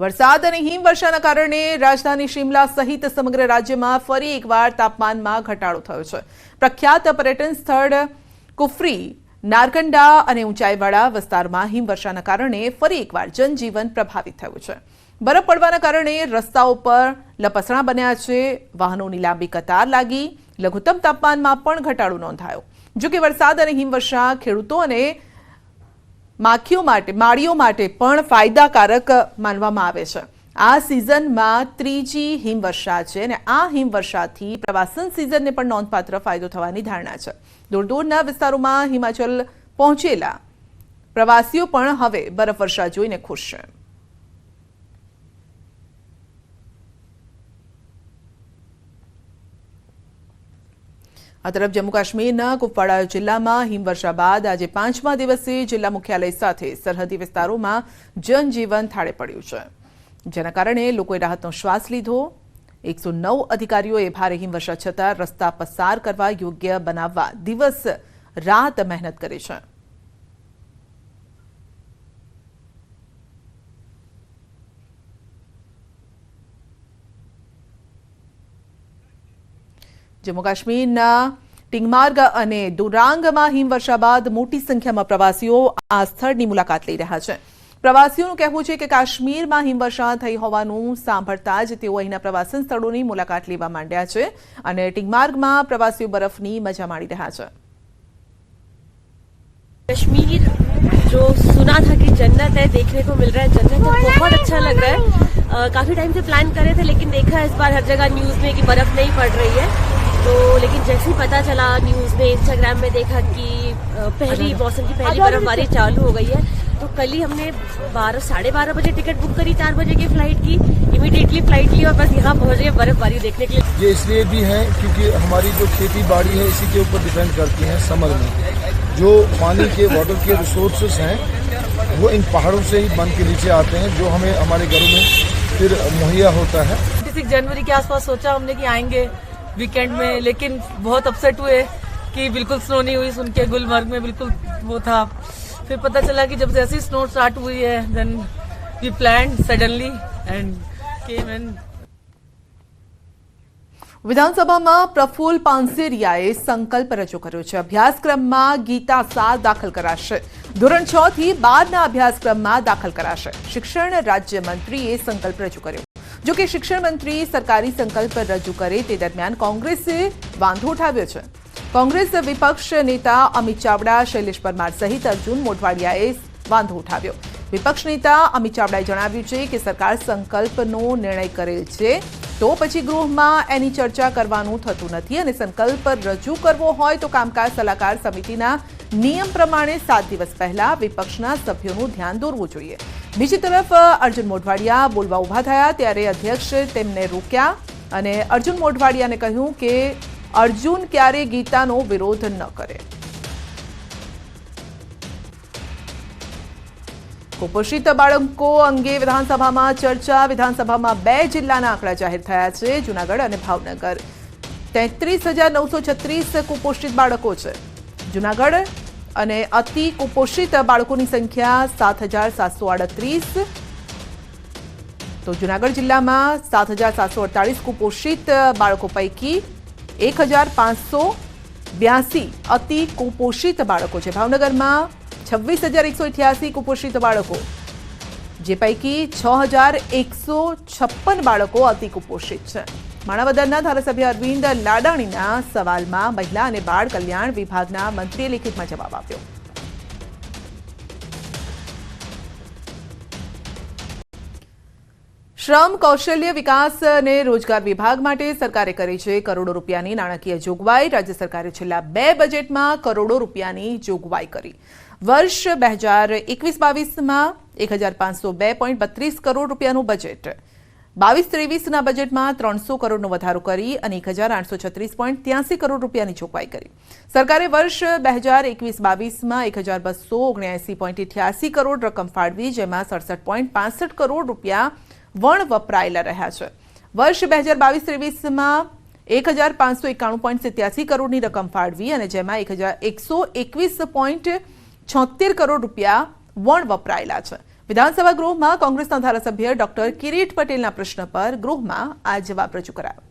વરસાદ અને હિમવર્ષાના કારણે રાજધાની શિમલા સહિત સમગ્ર રાજ્યમાં ફરી એકવાર તાપમાનમાં ઘટાડો થયો છે. પ્રખ્યાત પર્યટન સ્થળ કુફરી, નારકંડા અને ઊંચાઈવાળા વિસ્તારમાં હિમવર્ષાના કારણે ફરી એકવાર જનજીવન પ્રભાવિત થયું છે. બરફ પડવાના કારણે રસ્તાઓ પર લપસણા બન્યા છે. વાહનોની લાંબી કતાર લાગી. લઘુત્તમ તાપમાનમાં પણ ઘટાડો નોંધાયો. જો કે વરસાદ અને હિમવર્ષા ખેડૂતો અને માળીઓ માટે પણ ફાયદાકારક માનવામાં આવે છે. આ સિઝનમાં ત્રીજી હિમવર્ષા છે અને આ હિમવર્ષાથી પ્રવાસન સિઝનને પણ નોંધપાત્ર ફાયદો થવાની ધારણા છે. દૂર દૂરના વિસ્તારોમાં હિમાચલ પહોંચેલા પ્રવાસીઓ પણ હવે બરફવર્ષા જોઈને ખુશ છે. આ તરફ જમ્મુ કાશ્મીરના કુપવાડા જિલ્લામાં હિમવર્ષા બાદ આજે 5મા દિવસે જિલ્લા મુખ્યાલય સાથે સરહદી વિસ્તારોમાં જનજીવન થાળે પડ્યું છે, જેના કારણે લોકોએ રાહતનો શ્વાસ લીધો. 109 અધિકારીઓએ ભારે હિમવર્ષા છતાં રસ્તા પસાર કરવા યોગ્ય બનાવવા દિવસ રાત મહેનત કરી છે. જમ્મુ કાશ્મીરના ટિંગમાર્ગ અને દુરાંગમાં હિમવર્ષા બાદ મોટી સંખ્યામાં પ્રવાસીઓ આ સ્થળની મુલાકાત લઈ રહ્યા છે. પ્રવાસીઓનું કહેવું છે કે કાશ્મીરમાં હિમવર્ષા થઈ હોવાનું સાંભળતા જ તેઓ અહીંના પ્રવાસન સ્થળોની મુલાકાત લેવા માંડ્યા છે અને ટિંગમાર્ગમાં પ્રવાસીઓ બરફની મજા માણી રહ્યા છે. कश्मीर जो सुना था कि जन्नत है, देखने को मिल रहा है जन्नत, तो बहुत अच्छा लग रहा है. काफी टाइम से प्लान करे थे लेकिन देखा इस बार हर जगह न्यूज में कि बर्फ नहीं पड़ रही है. तो लेकिन जैसे ही पता चला न्यूज में, इंस्टाग्राम में देखा कि पहली मौसम की पहली बर्फबारी चालू हो गई है. तो कल ही हमने 12-12:30 बजे टिकट बुक करी 4 बजे की फ्लाइट की. इमीडिएटली फ्लाइट ली और बस यहाँ पहुँच गए बर्फबारी देखने के लिए. ये इसलिए भी है क्योंकि हमारी जो खेती बाड़ी है इसी के ऊपर डिपेंड करती है. समर में जो पानी के वाटर के रिसोर्सेस हैं वो इन पहाड़ों से ही बन के नीचे आते हैं, जो हमें हमारे घरों में फिर मुहैया होता है. 26 जनवरी के आसपास सोचा हमने कि आएंगे वीकेंड में, लेकिन बहुत अपसेट हुए कि बिल्कुल स्नो नहीं हुई. सुन के गुलमर्ग में बिल्कुल वो था. फिर पता चला कि जब जैसी स्नो स्टार्ट हुई है then we planned suddenly and came in. વિધાનસભામાં પ્રફુલ્લ પાનસેરિયાએ સંકલ્પ રજૂ કર્યો છે. અભ્યાસક્રમમાં ગીતા 7 દાખલ કરાશે. ધોરણ 6 થી 12ના અભ્યાસક્રમમાં દાખલ કરાશે. શિક્ષણ રાજ્યમંત્રીએ સંકલ્પ રજૂ કર્યો. જો કે શિક્ષણ મંત્રી સરકારી સંકલ્પ રજૂ કરે તે દરમિયાન કોંગ્રેસે વાંધો ઉઠાવ્યો છે. કોંગ્રેસ વિપક્ષ નેતા અમિત ચાવડા, શૈલેષ પરમાર સહિત અર્જુન મોઢવાડિયાએ વાંધો ઉઠાવ્યો. વિપક્ષ નેતા અમિત ચાવડાએ જણાવ્યું છે કે સરકાર સંકલ્પનો નિર્ણય કરેલ છે તો પછી ગૃહમાં એની ચર્ચા કરવાનું થતું નથી અને સંકલ્પ રજૂ કરવો હોય તો કામકાજ સલાહકાર સમિતિના નિયમ પ્રમાણે 7 દિવસ પહેલા વિપક્ષના સભ્યોનું ધ્યાન દોરવું જોઈએ. બીજી તરફ અર્જુન મોઢવાડિયા બોલવા ઊભા થયા ત્યારે અધ્યક્ષ તેમને રોક્યા અને અર્જુન મોઢવાડિયાને કહ્યું કે અર્જુન ક્યારે ગીતાનો વિરોધ ન કરે. કુપોષિત બાળકો અંગે વિધાનસભામાં ચર્ચા. વિધાનસભામાં 2 જિલ્લાના આંકડા જાહેર થયા છે, જૂનાગઢ અને ભાવનગર. 33,936 કુપોષિત બાળકો છે. જૂનાગઢ અને અતિ કુપોષિત બાળકોની સંખ્યા 7,738. તો જૂનાગઢ જિલ્લામાં 7,748 કુપોષિત બાળકો પૈકી 1,582 અતિ કુપોષિત બાળકો છે. ભાવનગરમાં 26,188 કુપોષિત બાળકો, જે પૈકી 6,156 બાળકો અતિ કુપોષિત છે. માણાવદરના ધારાસભ્ય અરવિંદ લાડાણીના સવાલમાં મહિલા અને બાળ કલ્યાણ વિભાગના મંત્રીએ લેખિતમાં જવાબ આપ્યો. શ્રમ, કૌશલ્ય વિકાસ અને રોજગાર વિભાગ માટે સરકારે કરી છે કરોડો રૂપિયાની નાણાકીય જોગવાઈ. રાજ્ય સરકારે છેલ્લા 2 બજેટમાં કરોડો રૂપિયાની જોગવાઈ કરી. વર્ષ 2021-22માં 1,502.32 કરોડ રૂપિયાનું બજેટ, 22-23ના બજેટમાં 300 કરોડનો વધારો કરી અને 1,836.83 કરોડ રૂપિયાની જોગવાઈ કરી. સરકારે વર્ષ 2021-22માં 1,279.88 કરોડ રકમ ફાળવી, જેમાં 67.65 કરોડ રૂપિયા વણ વપરાયેલા રહ્યા છે. વર્ષ 2022-23માં 1,591.87 કરોડની રકમ ફાળવી અને જેમાં 1,121.76 કરોડ રૂપિયા વણ વપરાયેલા છે. વિધાનસભા ગૃહમાં કોંગ્રેસના ધારાસભ્ય ડોક્ટર કિરીટ પટેલના પ્રશ્ન પર ગૃહમાં આ જવાબ રજૂ કરાયો.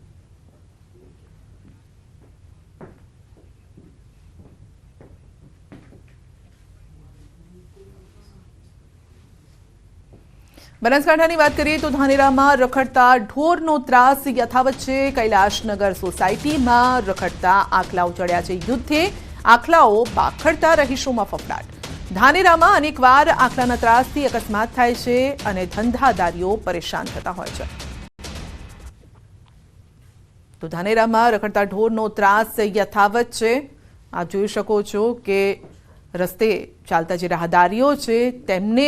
બનાસકાંઠાની વાત કરીએ તો ધાનેરામાં રખડતા ઢોરનો ત્રાસ યથાવત છે. કૈલાશનગર સોસાયટીમાં રખડતા આખલાઓ ચડ્યા છે યુદ્ધે. આખલાઓ બાખડતા રહીશોમાં ફફડાટ. ધાનેરામાં અનેકવાર આખલાના ત્રાસથી અકસ્માત થાય છે અને ધંધાદારીઓ પરેશાન થતા હોય છે. તો ધાનેરામાં રખડતા ઢોરનો ત્રાસ યથાવત છે. આપ જોઈ શકો છો કે રસ્તે ચાલતા જે રાહદારીઓ છે તેમને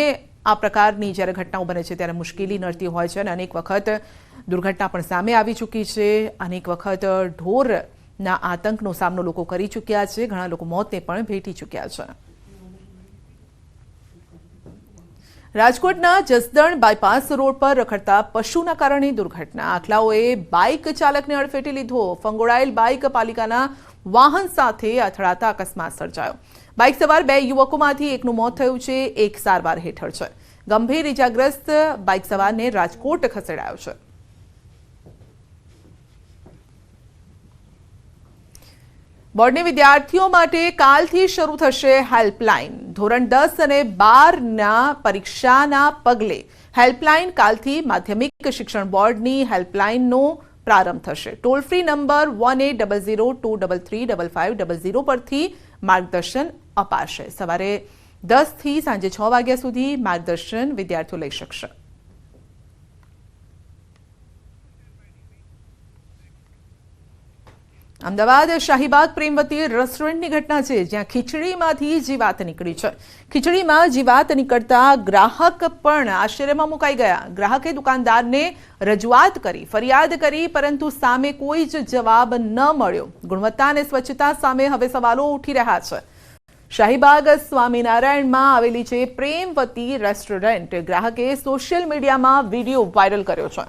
આ પ્રકારની જ્યારે ઘટનાઓ બને છે ત્યારે મુશ્કેલી નડતી હોય છે અને અનેક વખત દુર્ઘટના પણ સામે આવી ચૂકી છે. અનેક વખત ઢોરના આતંકનો સામનો લોકો કરી ચૂક્યા છે. ઘણા લોકો મોતને પણ ભેટી ચૂક્યા છે. રાજકોટના જસદણ બાયપાસ રોડ પર રખડતા પશુના કારણે દુર્ઘટના. આખલાઓએ બાઇક ચાલકને અડફેટે લીધો. ફંગોળાયેલ બાઇક પાલિકાના વાહન સાથે અથડાતા અકસ્માત સર્જાયો. બાઇક સવાર 2 યુવકોમાંથી એકનું મોત થયું છે, એક સારવાર હેઠળ છે. ગંભીર ઇજાગ્રસ્ત બાઇક સવારને રાજકોટ ખસેડાયો છે. બોર્ડની વિદ્યાર્થીઓ માટે કાલથી શરૂ થશે હેલ્પલાઇન. ધોરણ 10 અને 12ના પરીક્ષાના પગલે હેલ્પલાઇન કાલથી માધ્યમિક શિક્ષણ બોર્ડની હેલ્પલાઇનનો પ્રારંભ થશે. ટોલ ફ્રી નંબર 180023355500 પરથી માર્ગદર્શન અપાશે. સવારે 10 થી સાંજે 6 વાગ્યા સુધી માર્ગદર્શન વિદ્યાર્થીઓ લઈ શકશે. અમદાવાદ શાહીબાગ પ્રેમવતી રેસ્ટોરન્ટની ઘટના છે જ્યાં ખીચડીમાંથી જીવાત નીકળી છે. ખીચડીમાં જીવાત નીકળતા ગ્રાહક પણ આશ્ચર્યમાં મુકાઈ ગયા. ગ્રાહકે દુકાનદારને રજૂઆત કરી, ફરિયાદ કરી, પરંતુ સામે કોઈ જ જવાબ ન મળ્યો. ગુણવત્તા અને સ્વચ્છતા સામે હવે સવાલો ઉઠી રહ્યા છે. શાહીબાગ સ્વામિનારાયણમાં આવેલી છે પ્રેમવતી રેસ્ટોરન્ટ. ગ્રાહકે સોશિયલ મીડિયામાં વિડીયો વાયરલ કર્યો છે.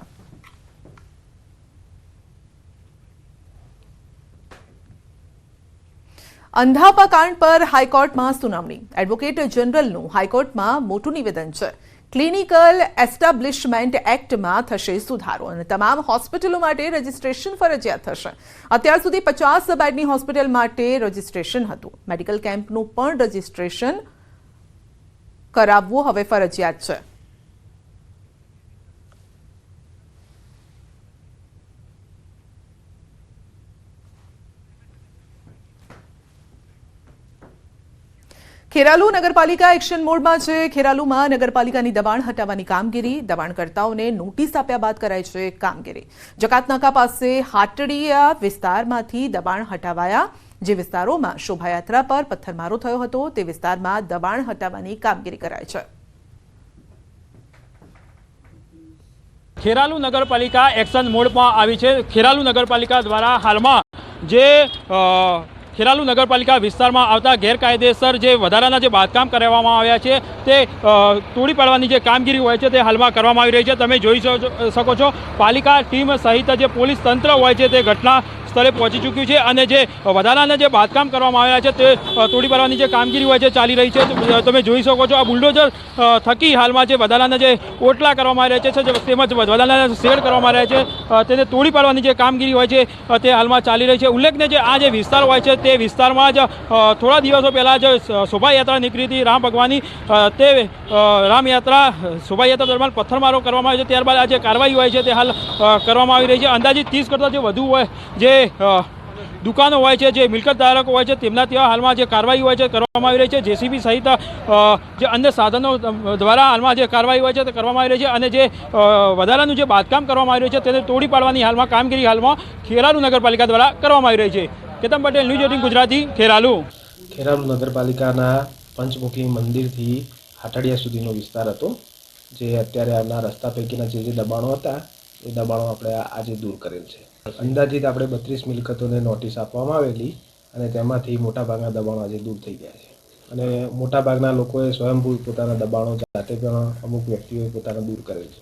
અંધાપા કાંડ પર હાઈકોર્ટમાં સુનાવણી. એડવોકેટ જનરલનું હાઈકોર્ટમાં મોટું નિવેદન છે. ક્લિનિકલ એસ્ટાબ્લિશમેન્ટ એક્ટમાં થશે સુધારો અને તમામ હોસ્પિટલો માટે રજીસ્ટ્રેશન ફરજિયાત થશે. અત્યાર સુધી 50 બેડની હોસ્પિટલ માટે રજીસ્ટ્રેશન હતું. મેડિકલ કેમ્પનું પણ રજીસ્ટ્રેશન કરાવવું હવે ફરજિયાત છે. ખેરાલુ નગરપાલિકા એક્શન મોડમાં છે. ખેરાલુમાં નગરપાલિકાની દબાણ હટાવવાની કામગીરી. દબાણકર્તાઓને નોટિસ આપ્યા બાદ કરાય છે કામગીરી. જકાતનાકા પાસે હાટડીયા વિસ્તારમાંથી દબાણ હટાવાયા. જે વિસ્તારોમાં શોભાયાત્રા પર પથ્થરમારો થયો હતો તે વિસ્તારમાં દબાણ હટાવવાની કામગીરી કરાય છે. ખેરાલુ નગરપાલિકા એક્શન મોડમાં આવી છે. ખેરાલુ નગરપાલિકા દ્વારા હાલમાં જે ખેરાલુ નગરપાલિકા વિસ્તારમાં આવતા ગેરકાયદેસર જે વધારાના જે બાંધકામ કરવામાં આવ્યા છે તે તોડી પાડવાની જે કામગીરી હોય છે તે હાલમાં કરવામાં આવી રહી છે. તમે જોઈ શકો છો પાલિકા ટીમ સહિત જે પોલીસ તંત્ર હોય છે તે ઘટના સ્થળે પહોંચી ચૂક્યું છે અને જે વધારાના જે બાંધકામ કરવામાં આવ્યા છે તે તોડી પાડવાની જે કામગીરી હોય છે ચાલી રહી છે. તમે જોઈ શકો છો આ બુલડોઝર થકી હાલમાં જે વધારાના જે ઓટલા કરવામાં આવ્યા છે તેમજ વધારાના શેડ કરવામાં આવ્યા છે તેને તોડી પાડવાની જે કામગીરી હોય છે તે હાલમાં ચાલી રહી છે. ઉલ્લેખનીય છે આ જે વિસ્તાર હોય છે તે વિસ્તારમાં જ થોડા દિવસો પહેલાં જ શોભાયાત્રા નીકળી હતી રામ ભગવાનની. તે રામયાત્રા શોભાયાત્રા દરમિયાન પથ્થરમારો કરવામાં આવ્યો છે. ત્યારબાદ આ જે કાર્યવાહી હોય છે તે હાલ કરવામાં આવી રહી છે. અંદાજિત 30 કરતાં જે વધુ હોય જે દુકાનો હોય છે, જે મિલકત ધારકો હોય છે તેમના ત્યાં હાલમાં જે કાર્યવાહી હોય છે કરવામાં આવી રહી છે. જેસીબી સહિત જે અન્ય સાધનો દ્વારા હાલમાં જે કાર્યવાહી હોય છે તે કરવામાં આવી રહી છે અને જે વધારાનું જે બાંધકામ કરવામાં આવી રહ્યું છે તેને તોડી પાડવાની હાલમાં કામગીરી હાલમાં ખેરાલુ નગરપાલિકા દ્વારા કરવામાં આવી રહી છે. કેતન પટેલ, ન્યૂઝ 18 ગુજરાતી, ખેરાલુ. ખેરાલુ નગરપાલિકાના પંચમુખી મંદિરથી હાટડિયા સુધીનો વિસ્તાર હતો જે અત્યારે આવનાર રસ્તા પૈકીના જે દબાણો હતા એ દબાણો આપણે આજે દૂર કરેલ છે. અંદાજિત આપણે 32 મિલકતોને નોટિસ આપવામાં આવેલી અને તેમાંથી મોટાભાગના દબાણો આજે દૂર થઈ ગયા છે અને મોટાભાગના લોકોએ સ્વયંભૂ પોતાના દબાણો જાતે પણ અમુક વ્યક્તિઓએ પોતાના દૂર કરેલ છે.